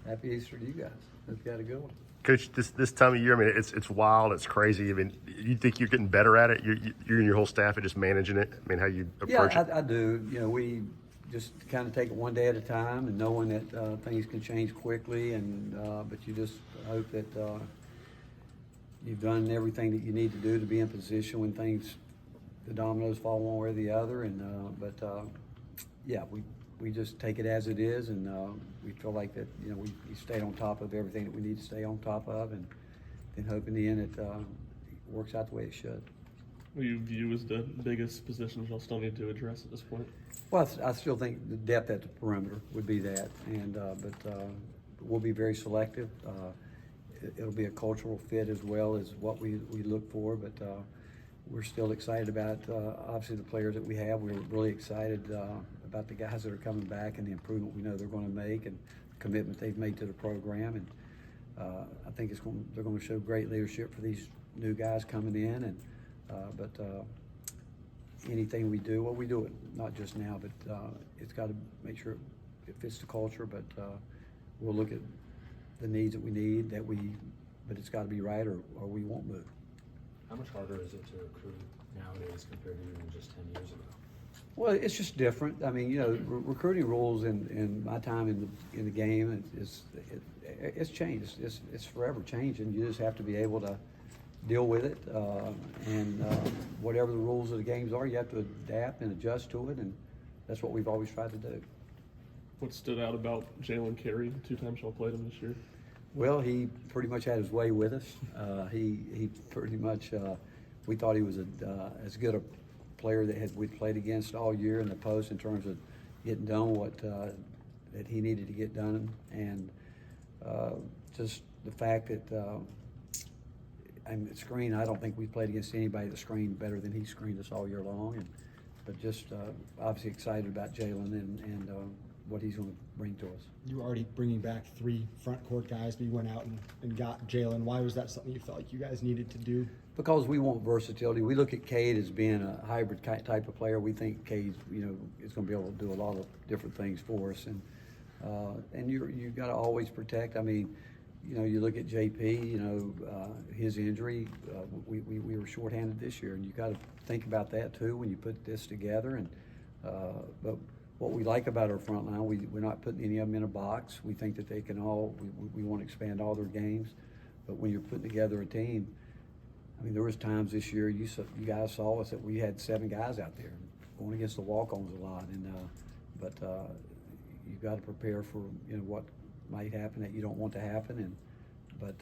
Happy Easter to you guys. Hope you got a good one. Coach, this time of year, I mean, it's wild, it's crazy. I mean, you think you're getting better at it? You and your whole staff are just managing it. I mean, how you approach it? I do. You know, we just kind of take it one day at a time, and knowing that things can change quickly, and but you just hope that you've done everything that you need to do to be in position when the dominoes fall one way or the other. And yeah, we just take it as it is, and we feel like that, you know, we stayed on top of everything that we need to stay on top of, and then hope in the end it works out the way it should. What do you view as the biggest positions y'all still need to address at this point? Well, I still think the depth at the perimeter would be that, and but we'll be very selective. It'll be a cultural fit as well as what we look for, but we're still excited about obviously the players that we have. We're really excited about the guys that are coming back and the improvement we know they're going to make and the commitment they've made to the program. And I think they're going to show great leadership for these new guys coming in. And but anything we do, well, we do it not just now, but it's got to make sure it fits the culture. But we'll look at the needs that we need, but it's got to be right, or we won't move. How much harder is it to recruit nowadays compared to even just 10 years ago? Well, it's just different. I mean, you know, recruiting rules in my time in the game it's changed. It's forever changing. You just have to be able to deal with it, and whatever the rules of the games are, you have to adapt and adjust to it, and that's what we've always tried to do. What stood out about Jalen Carey, the 2 times y'all played him this year? Well, he pretty much had his way with us. He pretty much, we thought he was as good a player that we'd played against all year in the post in terms of getting done what that he needed to get done, and just the fact that and the screen, I don't think we played against anybody that screened better than he screened us all year long. But just obviously excited about Jalen and what he's going to bring to us. You were already bringing back 3 front court guys, but you went out and got Jalen. Why was that something you felt like you guys needed to do? Because we want versatility. We look at Cade as being a hybrid type of player. We think Cade, you know, is going to be able to do a lot of different things for us. And you got to always protect. I mean, you know, you look at JP. You know, his injury. We were shorthanded this year, and you got to think about that too when you put this together. And but what we like about our front line, we're not putting any of them in a box. We think that they can all. We want to expand all their games, but when you're putting together a team. I mean, there was times this year you guys saw us that we had 7 guys out there going against the walk-ons a lot, and but you've got to prepare for, you know, what might happen that you don't want to happen, but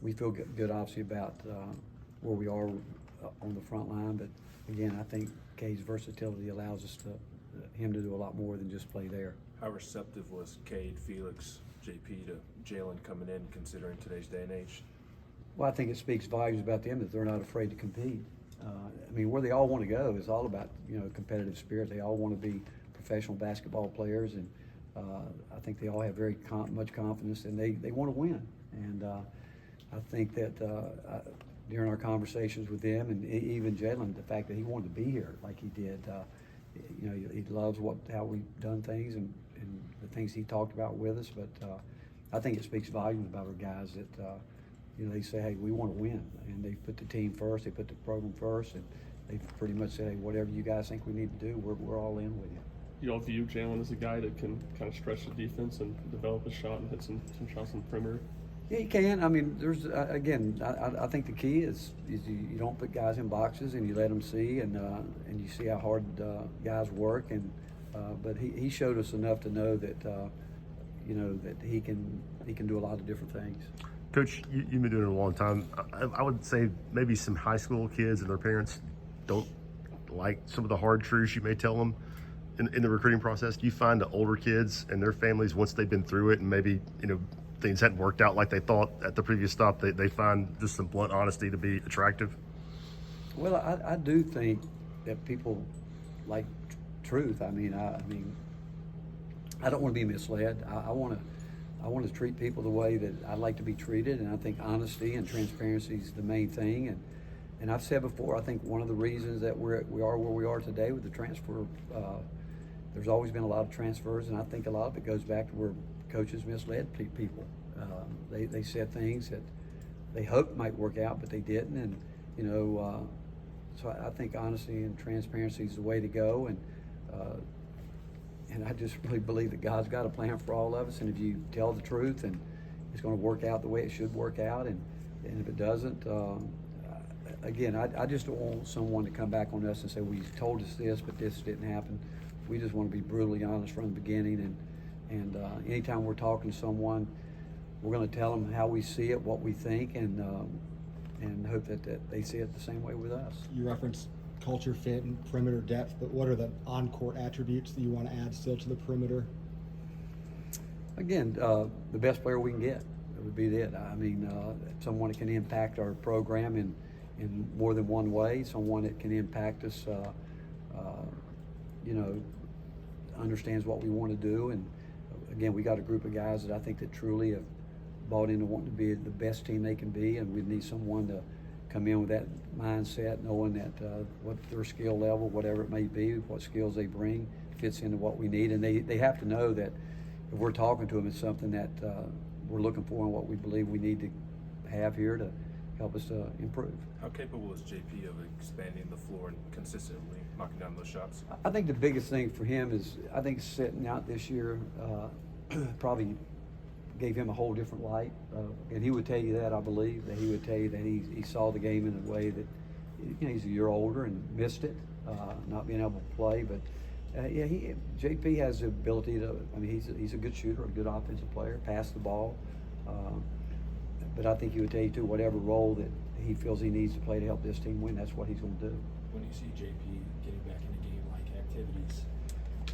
we feel good obviously about where we are on the front line. But again, I think Cade's versatility allows us him to do a lot more than just play there. How receptive was Cade, Felix, JP to Jalen coming in, considering today's day and age? Well, I think it speaks volumes about them that they're not afraid to compete. I mean, where they all want to go is all about, you know, competitive spirit. They all want to be professional basketball players, and I think they all have very much confidence, and they want to win. And I think that during our conversations with them, and even Jalen, the fact that he wanted to be here like he did, you know, he loves how we've done things and the things he talked about with us. But I think it speaks volumes about our guys that. You know, they say, hey, we want to win, and they put the team first, they put the program first, and they pretty much say, hey, whatever you guys think we need to do, we're all in with you. You all view Jalen as a guy that can kind of stretch the defense and develop a shot and hit some shots in the perimeter? Yeah, he can. I mean, there's again, I think the key is you don't put guys in boxes and you let them see, and you see how hard guys work, and but he showed us enough to know that you know that he can do a lot of different things. Coach, you've been doing it a long time. I would say maybe some high school kids and their parents don't like some of the hard truths you may tell them in the recruiting process. Do you find the older kids and their families, once they've been through it and maybe, you know, things hadn't worked out like they thought at the previous stop, they find just some blunt honesty to be attractive? Well, I do think that people like truth. I mean, I don't want to be misled. I want to treat people the way that I like to be treated, and I think honesty and transparency is the main thing. And I've said before, I think one of the reasons that we are where we are today with the transfer, there's always been a lot of transfers, and I think a lot of it goes back to where coaches misled people. They said things that they hoped might work out, but they didn't. And so I think honesty and transparency is the way to go. And I just really believe that God's got a plan for all of us. And if you tell the truth, and it's going to work out the way it should work out. And if it doesn't, again, I just don't want someone to come back on us and say, well, you told us this, but this didn't happen. We just want to be brutally honest from the beginning. And anytime we're talking to someone, we're going to tell them how we see it, what we think, and hope that they see it the same way with us. You referenced culture fit and perimeter depth, but what are the on-court attributes that you want to add still to the perimeter? Again, the best player we can get would be it. I mean, someone that can impact our program in more than one way, someone that can impact us, understands what we want to do. And again, we got a group of guys that I think that truly have bought into wanting to be the best team they can be, and we need someone to come in with that mindset, knowing that what their skill level, whatever it may be, what skills they bring, fits into what we need. And they have to know that if we're talking to them, it's something that we're looking for and what we believe we need to have here to help us to improve. How capable is JP of expanding the floor and consistently knocking down those shots? I think the biggest thing for him is, I think sitting out this year probably gave him a whole different light. And he would tell you that, I believe, that he would tell you that he saw the game in a way that, he's a year older and missed it, not being able to play. But JP has the ability to, he's a good shooter, a good offensive player, pass the ball. But I think he would tell you too, whatever role that he feels he needs to play to help this team win, that's what he's going to do. When do you see JP getting back into game-like activities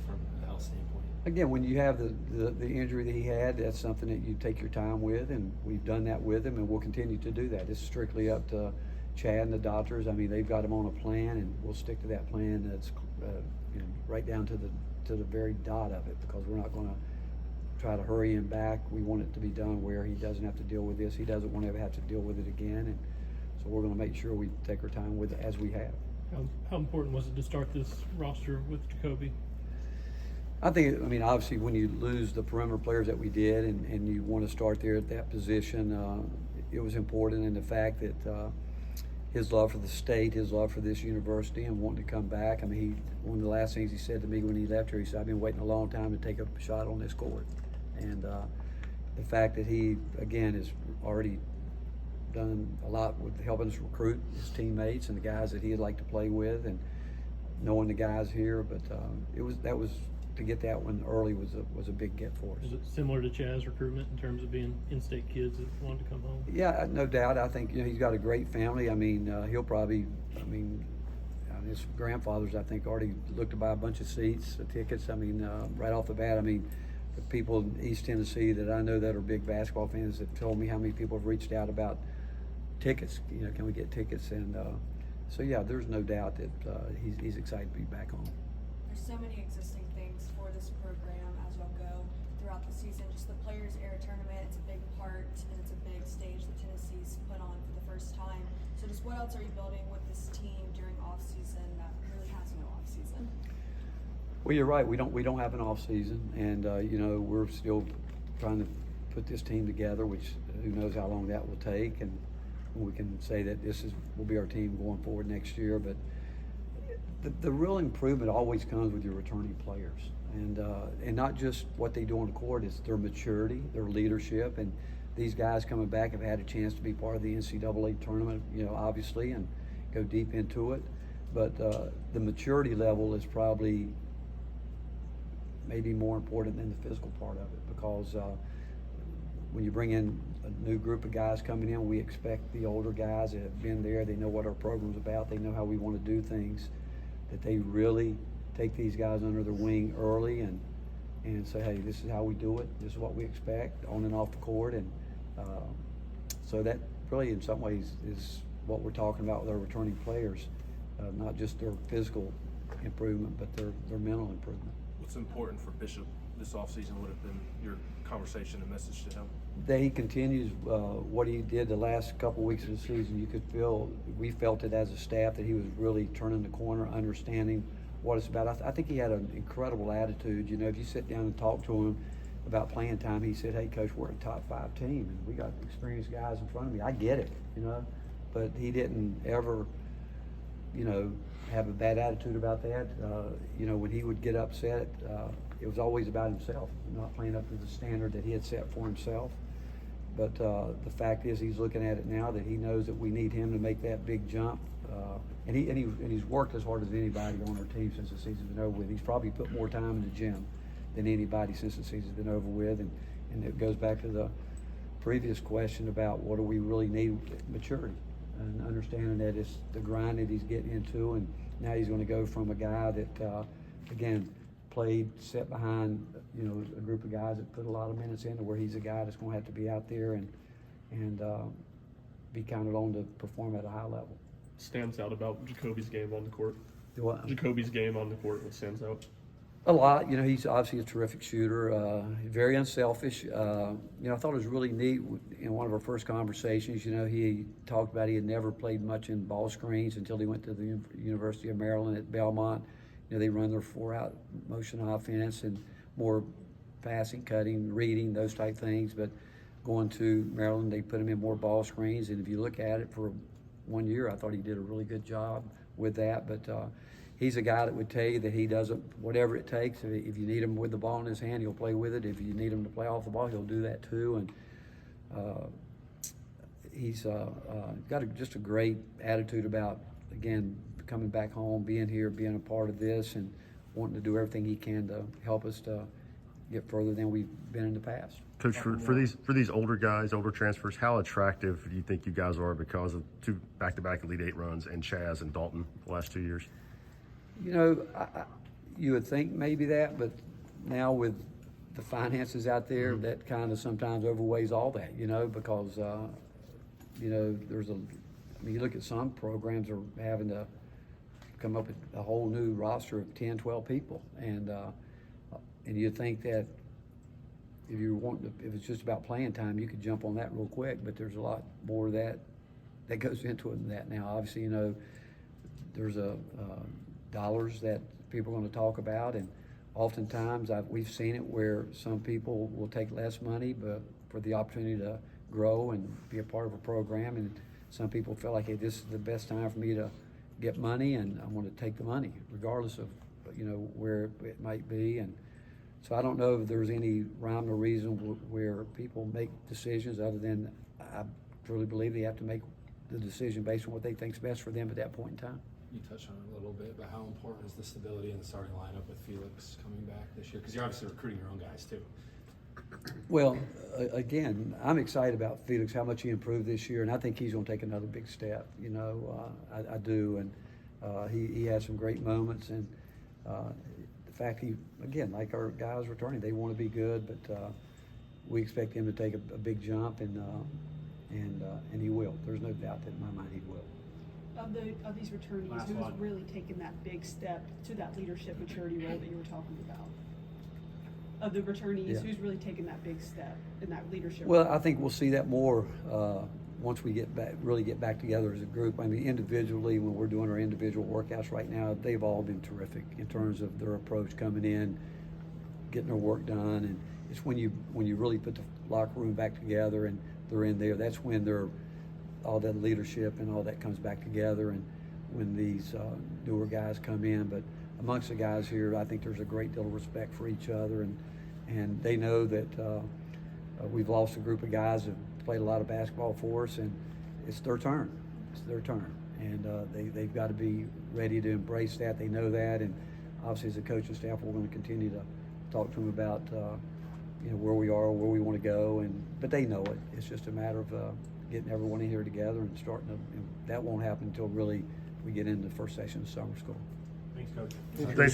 from a health standpoint? Again, when you have the injury that he had, that's something that you take your time with, and we've done that with him, and we'll continue to do that. It's strictly up to Chad and the doctors. They've got him on a plan, and we'll stick to that plan. That's right down to the very dot of it, because we're not going to try to hurry him back. We want it to be done where he doesn't have to deal with this. He doesn't want to ever have to deal with it again, and so we're going to make sure we take our time with it as we have. How important was it to start this roster with Jacoby? I think, obviously when you lose the perimeter players that we did and you want to start there at that position, it was important. And the fact that his love for the state, his love for this university and wanting to come back. One of the last things he said to me when he left here, he said, I've been waiting a long time to take a shot on this court. And the fact that he, again, has already done a lot with helping us recruit his teammates and the guys that he'd like to play with, and knowing the guys here. But to get that one early was a big get for us. Is it similar to Chaz's recruitment in terms of being in-state kids that wanted to come home? Yeah, no doubt. I think he's got a great family. He'll probably, his grandfather's, I think, already looked to buy a bunch of seats, tickets. Right off the bat, the people in East Tennessee that I know that are big basketball fans have told me how many people have reached out about tickets. Can we get tickets? And so yeah, there's no doubt that he's excited to be back home. There's so many existing things for this program as y'all go throughout the season. Just the Players Era Tournament, it's a big part and it's a big stage that Tennessee's put on for the first time. So just what else are you building with this team during off season that really has no off season? Well, you're right. We don't have an off season, and we're still trying to put this team together, which who knows how long that will take, and we can say that will be our team going forward next year. But the real improvement always comes with your returning players, and not just what they do on the court. It's their maturity, their leadership, and these guys coming back have had a chance to be part of the NCAA tournament, obviously, and go deep into it. But the maturity level is probably maybe more important than the physical part of it, because when you bring in a new group of guys coming in, we expect the older guys that have been there, they know what our program's about, they know how we want to do things, that they really take these guys under their wing early and say, hey, this is how we do it, this is what we expect on and off the court. And so that really in some ways is what we're talking about with our returning players, not just their physical improvement, but their mental improvement. What's important for Bishop this offseason would have been your conversation and message to him? That he continues what he did the last couple weeks of the season. We felt it as a staff that he was really turning the corner, understanding what it's about. I think he had an incredible attitude. If you sit down and talk to him, about playing time, he said, "Hey, coach, we're a top 5 team, and we got experienced guys in front of me. I get it, you know," but he didn't ever, you know, have a bad attitude about that. You know, when he would get upset, it was always about himself, not playing up to the standard that he had set for himself. But the fact is, he's looking at it now that he knows that we need him to make that big jump. And he's worked as hard as anybody on our team since the season's been over with. He's probably put more time in the gym than anybody since the season's been over with. And it goes back to the previous question about what do we really need: maturity and understanding that it's the grind that he's getting into. And now he's going to go from a guy that, again, played, set behind, you know, a group of guys that put a lot of minutes in, to where he's a guy that's going to have to be out there and be counted on to perform at a high level. Stands out about Jacoby's game on the court. Do what? Jacoby's game on the court, what stands out? A lot. You know, he's obviously a terrific shooter, very unselfish. You know, I thought it was really neat in one of our first conversations. You know, he talked about he had never played much in ball screens until he went to the University of Maryland at Belmont. You know, they run their 4-out motion offense and more passing, cutting, reading, those type things. But going to Maryland, they put him in more ball screens. And if you look at it for 1 year, I thought he did a really good job with that. But he's a guy that would tell you that he doesn't, whatever it takes. If you need him with the ball in his hand, he'll play with it. If you need him to play off the ball, he'll do that too. And he's got just a great attitude about, again, coming back home, being here, being a part of this, and wanting to do everything he can to help us to get further than we've been in the past. Coach, for these older guys, older transfers, how attractive do you think you guys are because of 2 back-to-back Elite 8 runs and Chaz and Dalton the last 2 years? You know, you would think maybe that, but now with the finances out there, that kind of sometimes overweighs all that, you know, because, you know, I mean, you look at some programs are having to come up with a whole new roster of 10, 12 people. And you'd think that if it's just about playing time, you could jump on that real quick, but there's a lot more of that goes into it than that now. Obviously, you know, there's dollars that people are going to talk about, and oftentimes we've seen it where some people will take less money but for the opportunity to grow and be a part of a program, and some people feel like, hey, this is the best time for me to get money, and I want to take the money regardless of, you know, where it might be. And so I don't know if there's any rhyme or reason where people make decisions other than I truly believe they have to make the decision based on what they think's best for them at that point in time. You touched on it a little bit, but how important is the stability in the starting lineup with Felix coming back this year? Because you're obviously recruiting your own guys too. Well, again, I'm excited about Felix, how much he improved this year, and I think he's going to take another big step. You know, I do, and he had some great moments, and the fact again, like our guys returning, they want to be good, but we expect him to take a big jump, and he will. There's no doubt that in my mind he will. Of these returnees, who's really taken that big step to that leadership maturity role that you were talking about? Of the returnees, Yeah. who's really taken that big step in that leadership Well, role? I think we'll see that more once we really get back together as a group. I mean, individually, when we're doing our individual workouts right now, they've all been terrific in terms of their approach coming in, getting their work done. And it's when you really put the locker room back together and they're in there, that's when all that leadership and all that comes back together, and when these newer guys come in. But amongst the guys here, I think there's a great deal of respect for each other, and they know that we've lost a group of guys that played a lot of basketball for us, and it's their turn. It's their turn, and they've got to be ready to embrace that. They know that, and obviously as a coaching staff, we're going to continue to talk to them about you know, where we are, where we want to go, but they know it. It's just a matter of getting everyone in here together and starting to. And that won't happen until really we get into the first session of summer school. Thanks, Coach. Thanks,